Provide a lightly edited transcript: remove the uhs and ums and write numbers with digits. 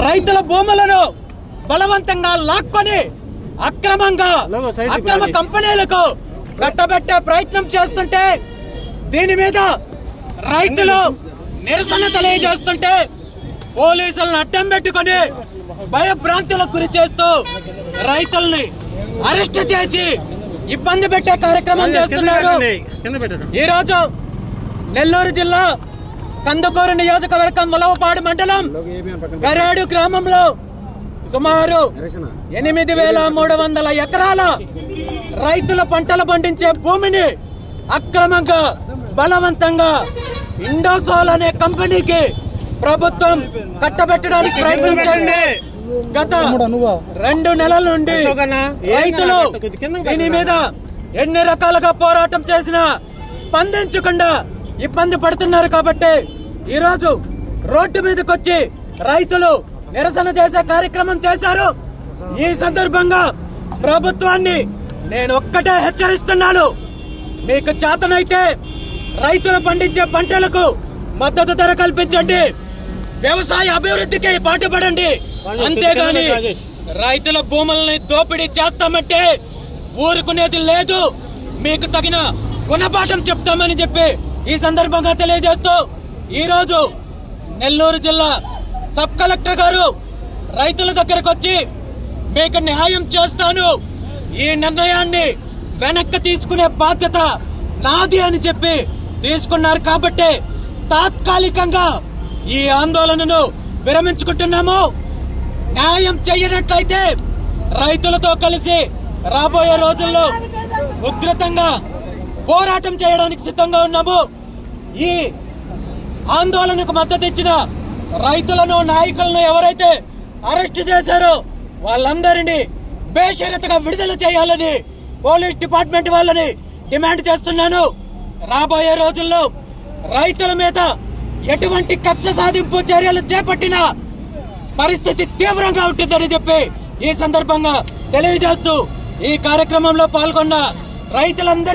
రైతుల భూములను బలవంతంగా లాక్కొని అక్రమ కంపెనీలకు కట్టబెట్టే ప్రయత్నం చేస్తుంటే దీని మీద రైతులు నిరసన తెలియజేస్తుంటే పోలీసులను అడ్డం పెట్టుకుని భయభ్రాంతులకు గురి చేస్తూ రైతుల్ని అరెస్ట్ చేసి ఇబ్బంది పెట్టే కార్యక్రమం చేస్తున్నారు. ఈ రోజు నెల్లూరు జిల్లా కందుకూరు నియోజకవర్గం ములవపాడు మండలం గరేడు గ్రామంలో సుమారు 8,300 ఎకరాల రైతుల పంటలు పండించే భూమిని అక్రమంగా బలవంతంగా ఇండోసోల్ అనే కంపెనీకి ప్రభుత్వం కట్టబెట్టడానికి ప్రయత్నం చేసింది. గత 2 నెలల నుండి రైతులు దీని మీద ఎన్ని రకాలుగా పోరాటం చేసినా స్పందించకుండా ఇబ్బంది పడుతున్నారు. కాబట్టి ఈ రోజు రోడ్డు మీదకి వచ్చి రైతులు నిరసన చేసే కార్యక్రమం చేశారు. ఈ సందర్భంగా ప్రభుత్వాన్ని నేను ఒక్కటే హెచ్చరిస్తున్నాను, మీకు చేతనైతే రైతులు పండించే పంటలకు మద్దతు ధర కల్పించండి, వ్యవసాయ అభివృద్ధికి పాటుపడండి. అంతేగాని రైతుల భూములని దోపిడీ చేస్తామంటే ఊరుకునేది లేదు, మీకు తగిన గుణపాఠం చెప్తామని చెప్పి ఈ సందర్భంగా తెలియజేస్తూ ఈ రోజు నెల్లూరు జిల్లా సబ్ కలెక్టర్ గారు రైతుల దగ్గరకు వచ్చి మీకు న్యాయం చేస్తాను, ఈ నిర్ణయాన్ని వెనక్కి తీసుకునే బాధ్యత నాది అని చెప్పి తీసుకున్నారు. కాబట్టి తాత్కాలికంగా ఈ ఆందోళనను విరమించుకుంటున్నాము. న్యాయం చేయనట్లయితే రైతులతో కలిసి రాబోయే రోజుల్లో ఉధృతంగా పోరాటం చేయడానికి సిద్ధంగా ఉన్నాము. ఈ ఆందోళనకు మద్దతు ఇచ్చిన రైతులను నాయకులను ఎవరైతే అరెస్ట్ చేశారో వాళ్ళందరినీ బేషరతుగా విడుదల చేయాలని పోలీస్ డిపార్ట్మెంట్ వాళ్ళని డిమాండ్ చేస్తున్నాను. రాబోయే రోజుల్లో రైతుల మీద ఎటువంటి కక్ష సాధింపు చర్యలు చేపట్టినా పరిస్థితి తీవ్రంగా ఉంటుందని చెప్పి ఈ సందర్భంగా తెలియజేస్తూ ఈ కార్యక్రమంలో పాల్గొన్న రైతులందరూ